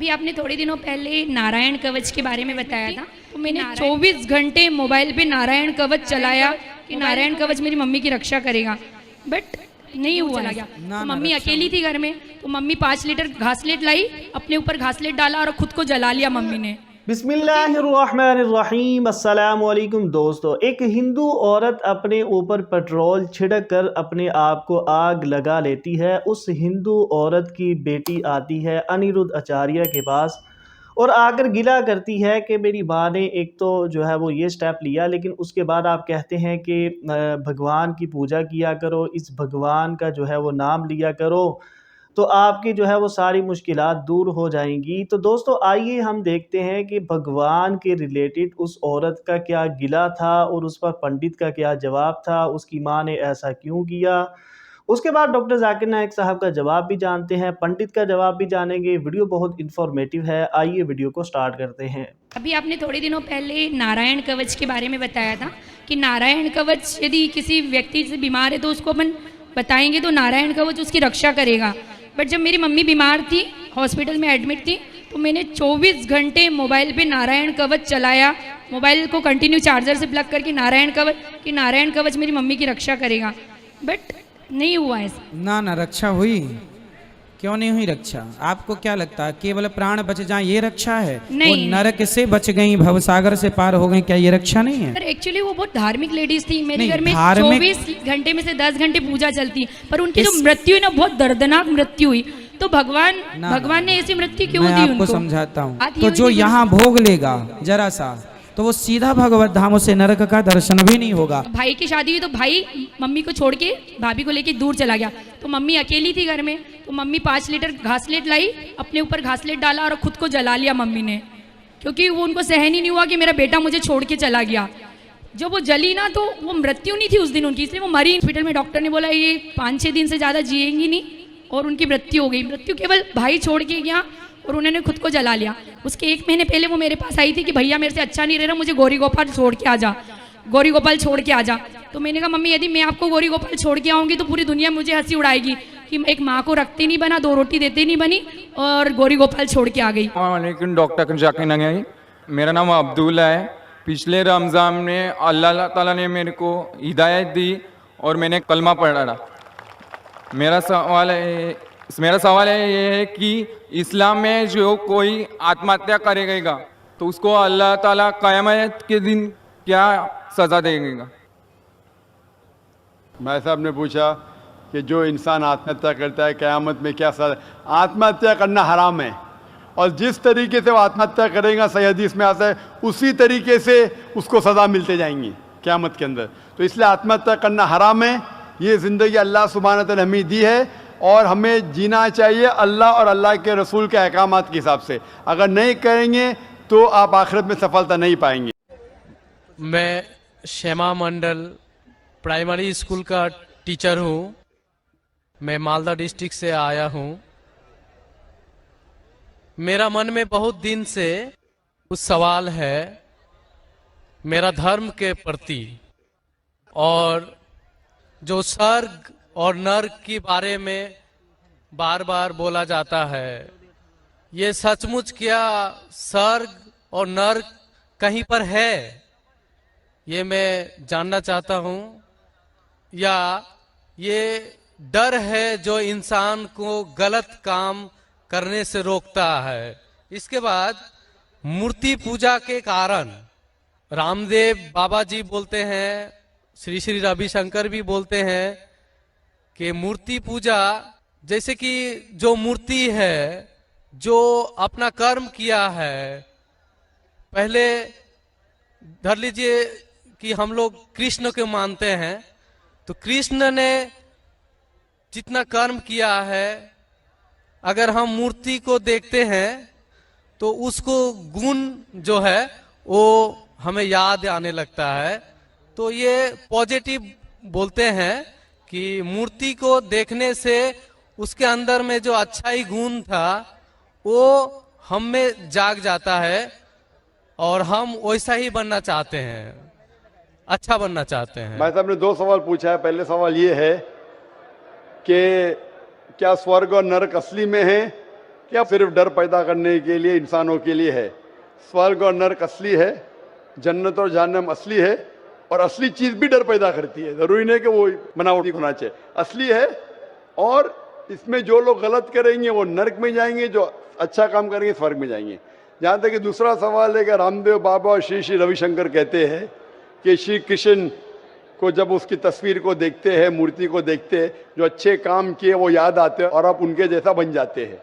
अभी आपने थोड़े दिनों पहले नारायण कवच के बारे में बताया था, तो मैंने 24 घंटे मोबाइल पे नारायण कवच चलाया कि नारायण कवच मेरी मम्मी की रक्षा करेगा, बट नहीं हुआ गया। तो मम्मी अकेली थी घर में, तो मम्मी 5 लीटर घासलेट लाई, अपने ऊपर घासलेट डाला और खुद को जला लिया मम्मी ने। बिस्मिल्लाहिर्रहमानिर्रहीम। अस्सलाम वालेकुम दोस्तों। एक हिंदू औरत अपने ऊपर पेट्रोल छिड़क कर अपने आप को आग लगा लेती है। उस हिंदू औरत की बेटी आती है अनिरुद्ध आचार्य के पास और आकर गिला करती है कि मेरी माँ ने एक तो जो है वो ये स्टेप लिया, लेकिन उसके बाद आप कहते हैं कि भगवान की पूजा किया करो, इस भगवान का जो है वो नाम लिया करो, तो आपकी जो है वो सारी मुश्किलात दूर हो जाएंगी। तो दोस्तों आइए हम देखते हैं कि भगवान के रिलेटेड उस औरत का क्या गिला था और उस पर पंडित का क्या जवाब था, उसकी माँ ने ऐसा क्यों किया। उसके बाद डॉक्टर जाकिर नायक साहब का जवाब भी जानते हैं, पंडित का जवाब भी जानेंगे। वीडियो बहुत इन्फॉर्मेटिव है, आइए वीडियो को स्टार्ट करते हैं। अभी आपने थोड़े दिनों पहले नारायण कवच के बारे में बताया था कि नारायण कवच यदि किसी व्यक्ति से बीमार है तो उसको अपन बताएंगे तो नारायण कवच उसकी रक्षा करेगा। बट जब मेरी मम्मी बीमार थी, हॉस्पिटल में एडमिट थी, तो मैंने 24 घंटे मोबाइल पे नारायण कवच चलाया, मोबाइल को कंटिन्यू चार्जर से प्लग करके नारायण कवच मेरी मम्मी की रक्षा करेगा, बट नहीं हुआ ऐसा। ना रक्षा हुई, क्यों नहीं हुई रक्षा? आपको क्या लगता है केवल प्राण बच जाए ये रक्षा है? नहीं, वो नरक से बच गई, भवसागर से पार हो गई, क्या ये रक्षा नहीं है? पर एक्चुअली वो बहुत धार्मिक लेडीज थी। मेरे नहीं, घर में धार्मिक- 24 घंटे में से 10 घंटे पूजा चलती, पर उनकी जो मृत्यु है ना, बहुत दर्दनाक मृत्यु हुई। तो भगवान ने ऐसी मृत्यु क्यों मैं दी आपको उनको? समझाता हूँ। बात ये तो हुई जो थी कि यहाँ भोग लेगा जरा सा, तो वो सीधा भगवत धाम, से नरक का दर्शन भी नहीं होगा। भाई की शादी हुई तो भाई मम्मी को छोड़ के भाभी को लेके दूर चला गया, तो मम्मी अकेली थी घर में, तो मम्मी 5 लीटर घासलेट लाई, अपने ऊपर घासलेट डाला और खुद को जला लिया मम्मी ने, क्योंकि वो उनको सहन ही नहीं हुआ कि मेरा बेटा मुझे छोड़ के चला गया। जब वो जली ना, तो वो मृत्यु नहीं थी उस दिन उनकी, इसलिए वो मरी। हॉस्पिटल में डॉक्टर ने बोला ये 5-6 दिन से ज़्यादा जिएंगी नहीं, और उनकी मृत्यु हो गई। मृत्यु केवल भाई छोड़ के गया और उन्होंने खुद को जला लिया। उसके 1 महीने पहले वो मेरे पास आई थी कि भैया मेरे से अच्छा नहीं रह रहा, मुझे गौरी गोपाल छोड़ के आ जा, गौरी गोपाल छोड़ के आ जा। तो मैंने कहा मम्मी यदि मैं आपको गौरी गोपाल छोड़ के आऊँगी तो पूरी दुनिया मुझे हंसी उड़ाएगी कि एक माँ को रखते नहीं बना, 2 रोटी देते नहीं बनी, और गौरी गोपाल छोड़ के आ गई। वालेकुम डॉक्टर जाकिर नायक, मेरा नाम अब्दुल्ला है। पिछले रमज़ान में अल्लाह ताला ने मेरे को हिदायत दी और मैंने कलमा पढ़ा। मेरा सवाल ये है कि इस्लाम में जो कोई आत्महत्या करेगा तो उसको अल्लाह ताला क़यामत के दिन क्या सज़ा देगा? भाई साहब ने पूछा कि जो इंसान आत्महत्या करता है क़यामत में क्या सज़ा। आत्महत्या करना हराम है, और जिस तरीके से वो आत्महत्या करेगा, सही हदीस में आता है, उसी तरीके से उसको सज़ा मिलते जाएंगी क़यामत के अंदर। तो इसलिए आत्महत्या करना हराम है। ये ज़िंदगी अल्लाह सुब्हानहू व तआला ने हमें दी है और हमें जीना चाहिए अल्लाह और अल्लाह के रसूल के अहकामात के हिसाब से। अगर नहीं करेंगे तो आप आखिरत में सफलता नहीं पाएंगे। मैं श्यामा मंडल प्राइमरी स्कूल का टीचर हूँ। मैं मालदा डिस्ट्रिक्ट से आया हूँ। मेरा मन में बहुत दिन से कुछ सवाल है मेरा धर्म के प्रति, और जो स्वर्ग और नर्क के बारे में बार बार बोला जाता है, ये सचमुच क्या स्वर्ग और नर्क कहीं पर है? ये मैं जानना चाहता हूँ, या ये डर है जो इंसान को गलत काम करने से रोकता है। इसके बाद मूर्ति पूजा के कारण रामदेव बाबा जी बोलते हैं, श्री श्री रविशंकर भी बोलते हैं कि मूर्ति पूजा, जैसे कि जो मूर्ति है जो अपना कर्म किया है, पहले धर लीजिए कि हम लोग कृष्ण को मानते हैं, तो कृष्ण ने जितना कर्म किया है, अगर हम मूर्ति को देखते हैं तो उसको गुण जो है वो हमें याद आने लगता है। तो ये पॉजिटिव बोलते हैं कि मूर्ति को देखने से उसके अंदर में जो अच्छाई गुण था वो हम में जाग जाता है, और हम वैसा ही बनना चाहते हैं, अच्छा बनना चाहते हैं। भाई साहब ने 2 सवाल पूछा है। पहले सवाल ये है कि क्या स्वर्ग और नरक असली में है क्या सिर्फ डर पैदा करने के लिए इंसानों के लिए है। स्वर्ग और नरक असली है, जन्नत और जहन्नम असली है, और असली चीज भी डर पैदा करती है। जरूरी नहीं कि वो बनावटी होना चाहिए, असली है। और इसमें जो लोग गलत करेंगे वो नरक में जाएंगे, जो अच्छा काम करेंगे स्वर्ग में जाएंगे। जहाँ तक कि दूसरा सवाल है कि रामदेव बाबा और श्री श्री रविशंकर कहते हैं कि श्री कृष्ण को जब उसकी तस्वीर को देखते हैं, मूर्ति को देखते हैं, जो अच्छे काम किए वो याद आते हैं और आप उनके जैसा बन जाते हैं।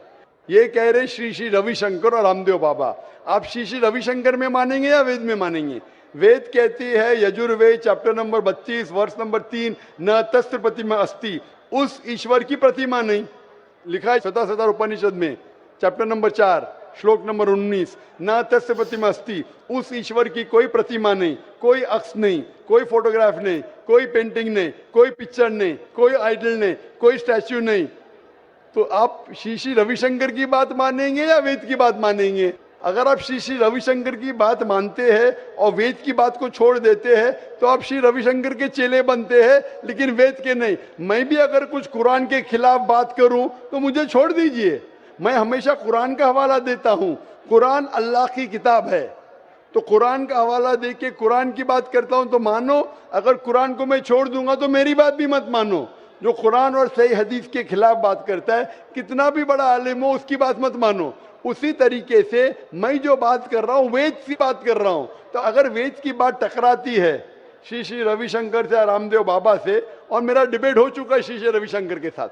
ये कह रहे श्री श्री रविशंकर और रामदेव बाबा। आप श्री श्री रविशंकर में मानेंगे या वेद में मानेंगे? वेद कहती है, यजुर्वेद चैप्टर नंबर 32 वर्ष नंबर 3, न तस्त्र प्रतिमा अस्ति, उस ईश्वर की प्रतिमा नहीं। लिखा है शतशत उपनिषद में चैप्टर नंबर 4 श्लोक नंबर 19, न तस्य प्रतिमा अस्ति, उस ईश्वर की कोई प्रतिमा नहीं, कोई अक्ष नहीं, कोई फोटोग्राफ नहीं, कोई पेंटिंग नहीं, कोई पिक्चर नहीं, कोई आइडल नहीं, कोई स्टैच्यू नहीं। तो आप श्री श्री रविशंकर की बात मानेंगे या वेद की बात मानेंगे? अगर आप श्री श्री रविशंकर की बात मानते हैं और वेद की बात को छोड़ देते हैं तो आप श्री रविशंकर के चेले बनते हैं, लेकिन वेद के नहीं। मैं भी अगर कुछ कुरान के खिलाफ बात करूं तो मुझे छोड़ दीजिए। मैं हमेशा कुरान का हवाला देता हूं। कुरान अल्लाह की किताब है, तो कुरान का हवाला दे के कुरान की बात करता हूं तो मानो। अगर कुरान को मैं छोड़ दूंगा तो मेरी बात भी मत मानो। जो कुरान और सही हदीस के खिलाफ बात करता है, कितना भी बड़ा आलिम हो, उसकी बात मत मानो। उसी तरीके से मैं जो बात कर रहा हूं वेद की बात कर रहा हूं। तो अगर वेद की बात टकराती है श्री श्री रविशंकर से, रामदेव बाबा से, और मेरा डिबेट हो चुका है श्री श्री रविशंकर के साथ,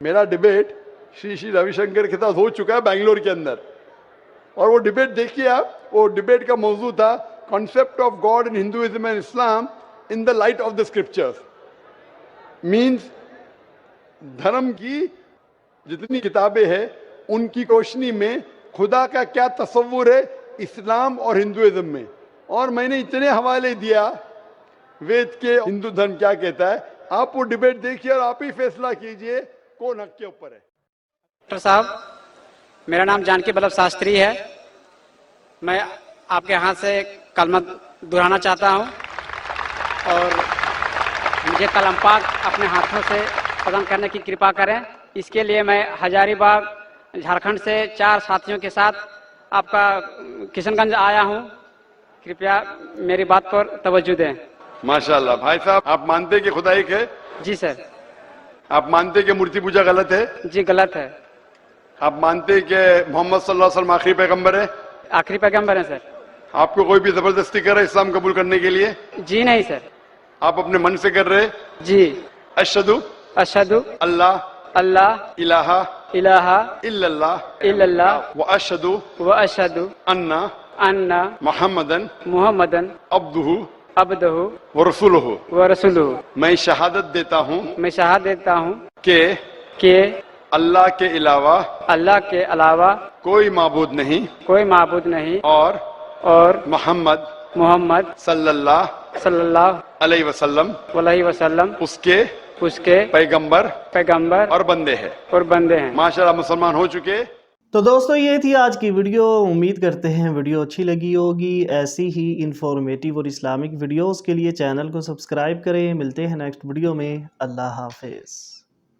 मेरा डिबेट श्री श्री रविशंकर के साथ हो चुका है बेंगलोर के अंदर। और वो डिबेट देखिए आप, वो डिबेट का मौजू था concept of God in Hinduism and Islam in the light of the scriptures. Means धर्म की जितनी किताबें हैं उनकी रोशनी में खुदा का क्या तस्वुर है इस्लाम और हिंदुइज्म में। और मैंने इतने हवाले दिया वेद के, हिंदू धर्म क्या कहता है। आप वो डिबेट देखिए और आप ही फैसला कीजिए कौन हक के ऊपर है। डॉक्टर साहब, मेरा नाम जानकी बल्लभ शास्त्री है। मैं आपके हाथ से कलमा दोहराना चाहता हूं और मुझे कलम पाक अपने हाथों से प्रदान करने की कृपा करें। इसके लिए मैं हजारीबाग झारखंड से 4 साथियों के साथ आपका किशनगंज आया हूं। कृपया मेरी बात पर तवज्जो दें। माशाल्लाह। भाई साहब, आप मानते कि खुदा एक है? जी सर। आप मानते कि मूर्ति पूजा गलत है? जी गलत है। आप मानते कि मोहम्मद सल्लल्लाहु अलैहि वसल्लम आखिरी पैगंबर है? आखिरी पैगंबर है सर। आपको कोई भी जबरदस्ती करे इस्लाम कबूल करने के लिए? जी नहीं सर। आप अपने मन से कर रहे? जी। अशहदु अशहदु अल्लाह अल्लाह इलाहा इलाहा इल्लल्लाह इल्लल्लाह व अशहदु व अशहदु अन्ना अन्ना मुहम्मदन मुहम्मदन अब्दुहु अब्दुहु व रसूलुहु। व रसूलुहु। मैं शहादत देता हूँ मैं शहादत देता हूँ कि अल्लाह के अलावा कोई माबूद नहीं और मोहम्मद सल्लल्लाहु अलैहि वसल्लम उसके पैगंबर और बंदे हैं। माशाल्लाह मुसलमान हो चुके। तो दोस्तों, ये थी आज की वीडियो। उम्मीद करते हैं वीडियो अच्छी लगी होगी। ऐसी ही इंफॉर्मेटिव और इस्लामिक वीडियोस के लिए चैनल को सब्सक्राइब करें। मिलते हैं नेक्स्ट वीडियो में। अल्लाह हाफिज़।